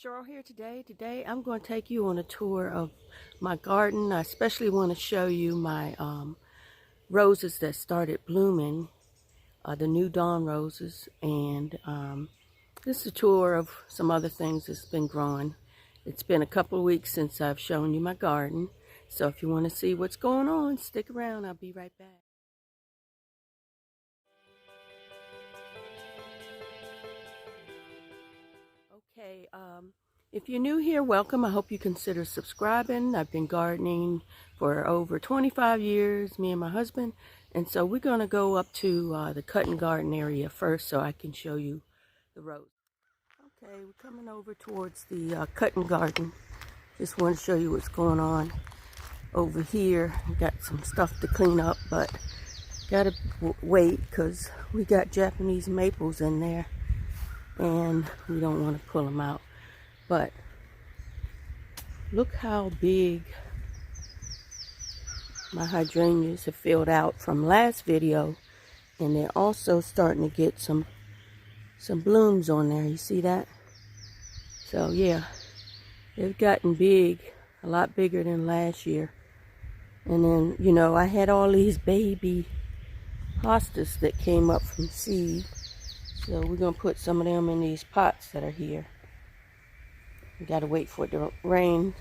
Cheryl here today. Today I'm going to take you on a tour of my garden. I especially want to show you my roses that started blooming, the NewDawn roses, and this is a tour of some other things that's been growing. It's been a couple of weeks since I've shown you my garden, so if you want to see what's going on, stick around. I'll be right back. Okay, if you're new here, welcome. I hope you consider subscribing. I've been gardening for over 25 years, me and my husband. And so we're going to go up to the cutting garden area first so I can show you the rose. Okay, we're coming over towards the cutting garden. Just want to show you what's going on over here. Got some stuff to clean up, but got to wait because we got Japanese maples in there. And we don't want to pull them out, but look how big my hydrangeas have filled out from last video, and they're also starting to get some blooms on there. You see that? So yeah, they've gotten big, a lot bigger than last year. And then, you know, I had all these baby hostas that came up from seed. So we're going to put some of them in these pots that are here. We got to wait for it to rain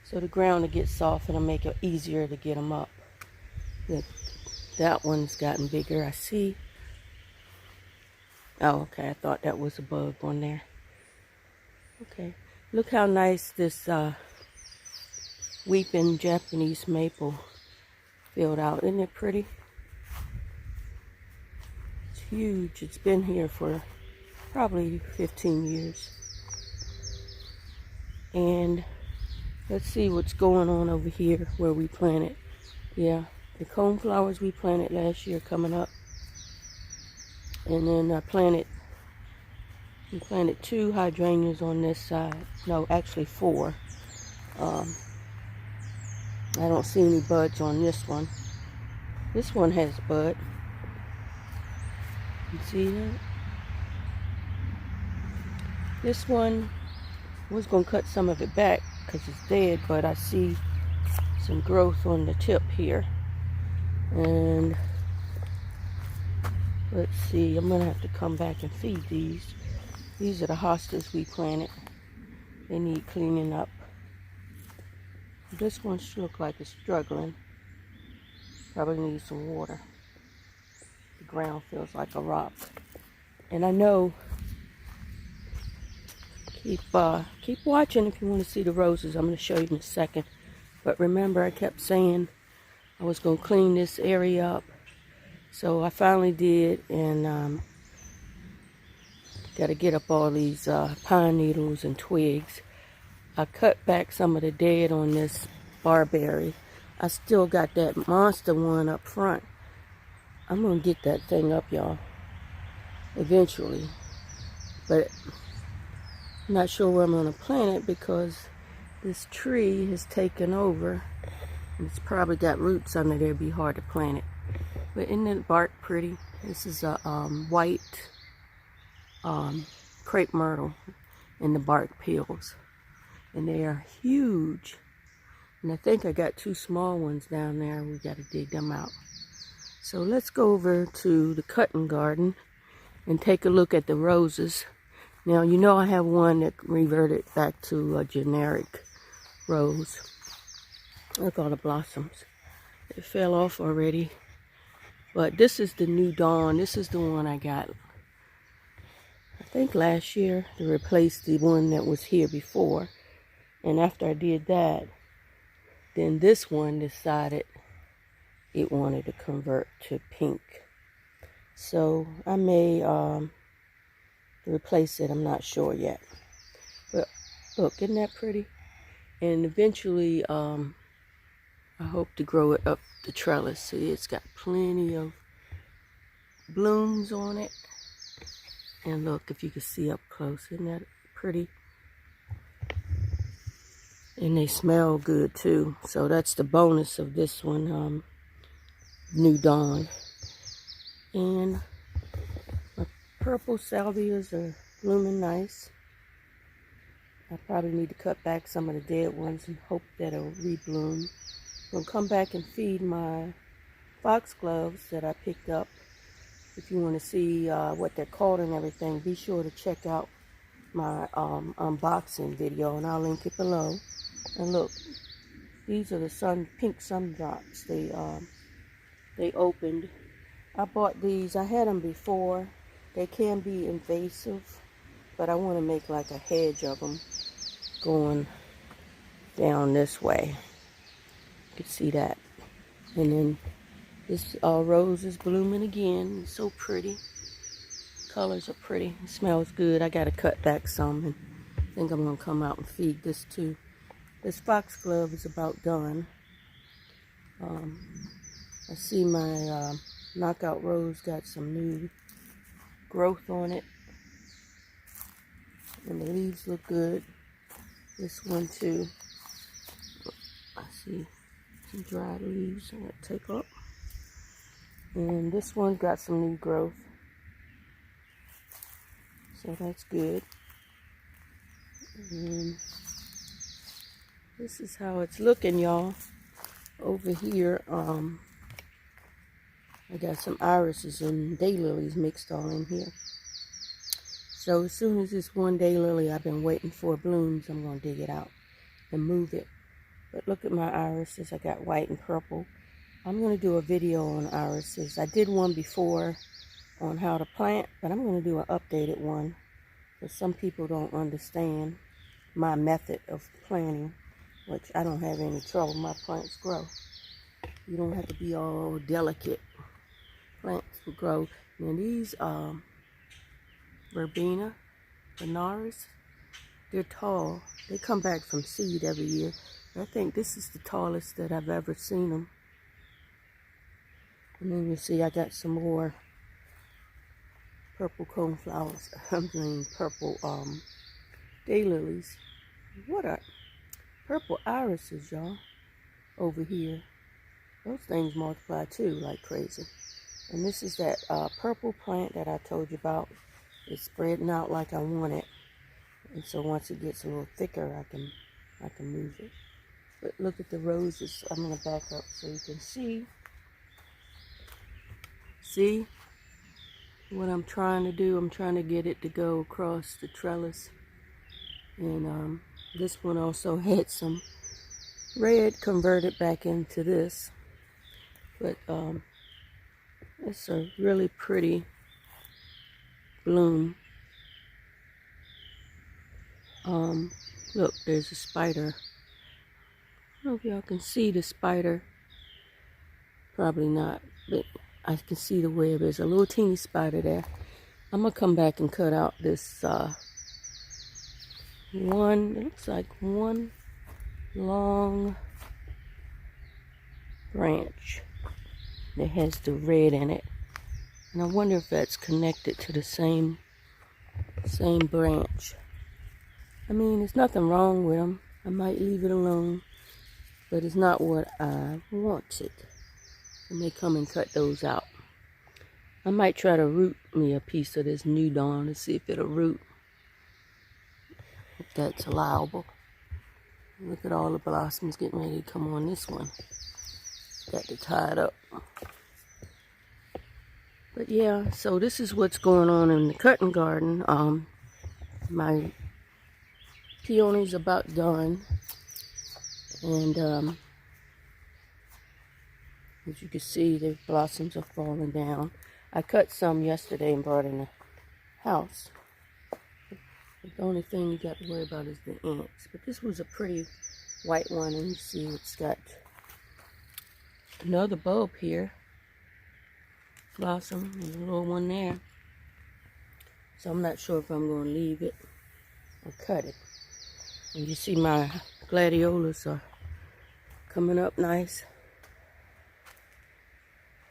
so the ground will get soft and it'll make it easier to get them up. That one's gotten bigger, I see. Oh, okay, I thought that was a bug on there. Okay, look how nice this weeping Japanese maple filled out. Isn't it pretty? Huge. It's been here for probably 15 years. And let's see what's going on over here where we planted. Yeah, the coneflowers we planted last year coming up. And then I planted 2 hydrangeas on this side. No, actually 4. I don't see any buds on this one. This one has bud. You see that? This one was going to cut some of it back because it's dead, but I see some growth on the tip here. And let's see, I'm going to have to come back and feed these. These are the hostas we planted. They need cleaning up. This one looks like it's struggling. Probably needs some water. The ground feels like a rock. And I know, keep watching if you want to see the roses. I'm going to show you in a second. But remember, I kept saying I was going to clean this area up. So I finally did, and got to get up all these pine needles and twigs. I cut back some of the dead on this barberry. I still got that monster one up front. I'm going to get that thing up, y'all, eventually. But I'm not sure where I'm going to plant it because this tree has taken over. It's probably got roots under there. It'd be hard to plant it. But isn't the bark pretty? This is a white crepe myrtle, and the bark peels. And they are huge. And I think I got 2 small ones down there. We got to dig them out. So let's go over to the cutting garden and take a look at the roses. Now, you know I have one that reverted back to a generic rose. Look at all the blossoms. It fell off already. But this is the NewDawn. This is the one I got, I think, last year to replace the one that was here before. And after I did that, then this one decided it wanted to convert to pink. So I may replace it. I'm not sure yet. But look, isn't that pretty? And eventually I hope to grow it up the trellis. See, it's got plenty of blooms on it. And look, if you can see up close, isn't that pretty? And they smell good too. So that's the bonus of this one, NewDawn. And my purple salvias are blooming nice. I probably need to cut back some of the dead ones and hope that it'll rebloom. I'm going to come back and feed my foxgloves that I picked up. If you want to see what they're called and everything, be sure to check out my unboxing video, and I'll link it below. And look, these are the pink sun drops. They opened. I bought these. I had them before. They can be invasive, but I want to make like a hedge of them going down this way. You can see that. And then this rose is blooming again. It's so pretty. Colors are pretty. It smells good. I got to cut back some, and I think I'm going to come out and feed this too. This foxglove is about done. I see my knockout rose got some new growth on it, and the leaves look good. This one too. I see some dried leaves I'm going to take up. And this one got some new growth. So that's good. And this is how it's looking, y'all. Over here, I got some irises and daylilies mixed all in here. So as soon as this one daylily I've been waiting for blooms, I'm going to dig it out and move it. But look at my irises. I got white and purple. I'm going to do a video on irises. I did one before on how to plant, but I'm going to do an updated one because some people don't understand my method of planting, which I don't have any trouble. My plants grow. You don't have to be all delicate. Plants will grow. And these verbena, Benares, they're tall. They come back from seed every year. I think this is the tallest that I've ever seen them. And then you see I got some more purple coneflowers. I mean purple daylilies. What are purple irises, y'all, over here. Those things multiply too like crazy. And this is that purple plant that I told you about. It's spreading out like I want it. And so once it gets a little thicker, I can move it. But look at the roses. I'm going to back up so you can see. See what I'm trying to do? I'm trying to get it to go across the trellis. And this one also had some red converted back into this. But it's a really pretty bloom. Look, there's a spider. I don't know if y'all can see the spider. Probably not, but I can see the web. There's a little teeny spider there. I'm gonna come back and cut out this one. It looks like one long branch that has the red in it, and I wonder if that's connected to the same branch. I mean, there's nothing wrong with them. I might leave it alone, but it's not what I wanted. I may come and cut those out. I might try to root me a piece of this NewDawn to see if it'll root. If that's allowable. Look at all the blossoms getting ready to come on this one. Got to tie it up. But yeah, so this is what's going on in the cutting garden. My peonies about done. And as you can see, the blossoms are falling down. I cut some yesterday and brought in the house. The only thing you got to worry about is the ants. But this was a pretty white one, and you see it's got another bulb here. Blossom, there's a little one there. So I'm not sure if I'm going to leave it or cut it. And you see my gladiolas are coming up nice.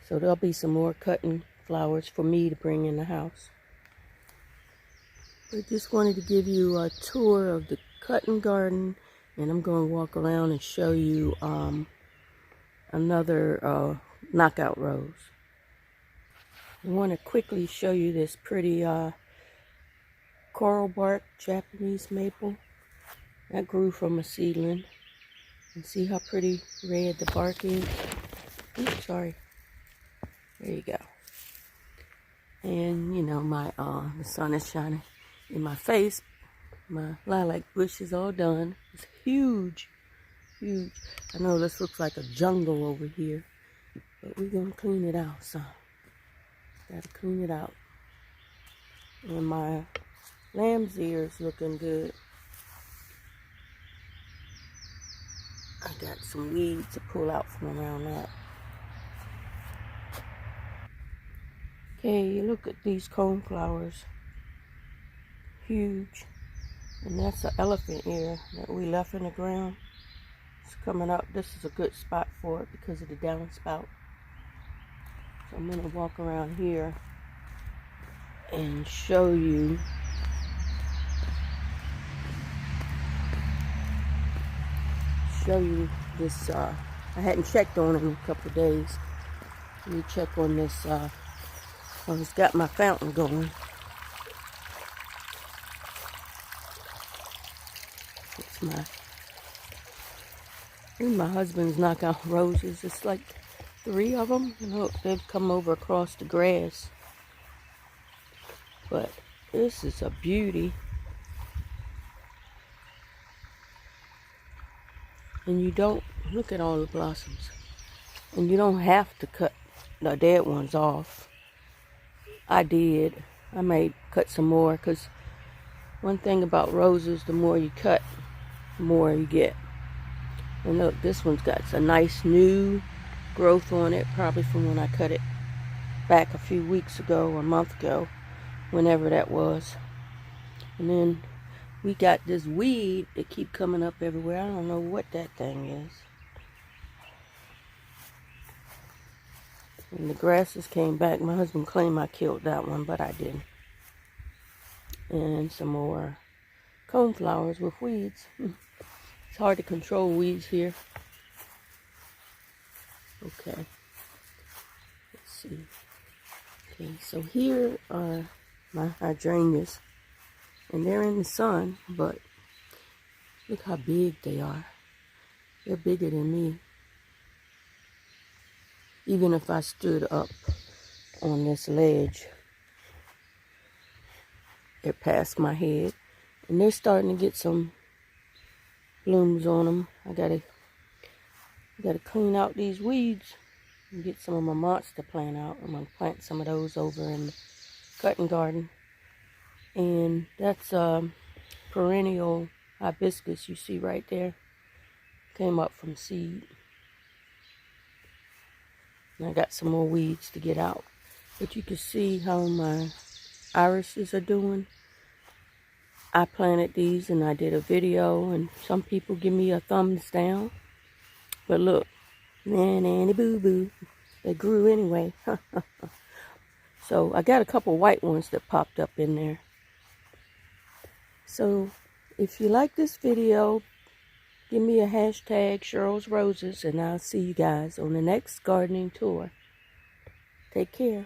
So there'll be some more cutting flowers for me to bring in the house. I just wanted to give you a tour of the cutting garden, and I'm going to walk around and show you another knockout rose. I want to quickly show you this pretty coral bark Japanese maple. That grew from a seedling. And see how pretty red the bark is? Oops, sorry. There you go. And you know, the sun is shining in my face. My lilac bush is all done. It's huge, huge. I know this looks like a jungle over here, but we're gonna clean it out, so gotta clean it out. And my lamb's ear is looking good. I got some weeds to pull out from around that. Okay, look at these coneflowers. Huge. And that's an elephant ear that we left in the ground. It's coming up. This is a good spot for it because of the downspout. So I'm going to walk around here and show you this. I hadn't checked on it in a couple of days. Let me check on this. It's got my fountain going. My husband's knockout roses. It's like 3 of them. And look, they've come over across the grass. But this is a beauty. And you don't, look at all the blossoms. And you don't have to cut the dead ones off. I did. I may cut some more, because one thing about roses, the more you cut, the more you get. And look, this one's got a nice new growth on it, probably from when I cut it back a few weeks ago or a month ago, whenever that was. And then we got this weed that keep coming up everywhere. I don't know what that thing is. And the grasses came back. My husband claimed I killed that one, but I didn't. And some more coneflowers with weeds. It's hard to control weeds here. Okay. Let's see. Okay, so here are my hydrangeas. And they're in the sun, but look how big they are. They're bigger than me. Even if I stood up on this ledge, they're past my head. And they're starting to get some blooms on them. I gotta clean out these weeds and get some of my monster plant out. I'm gonna plant some of those over in the cutting garden. And that's perennial hibiscus you see right there. Came up from seed. And I got some more weeds to get out. But you can see how my irises are doing. I planted these and I did a video, and some people give me a thumbs down. But look, nanny boo boo, they grew anyway. So I got a couple white ones that popped up in there. So if you like this video, give me a hashtag Cheryl's Roses, and I'll see you guys on the next gardening tour. Take care.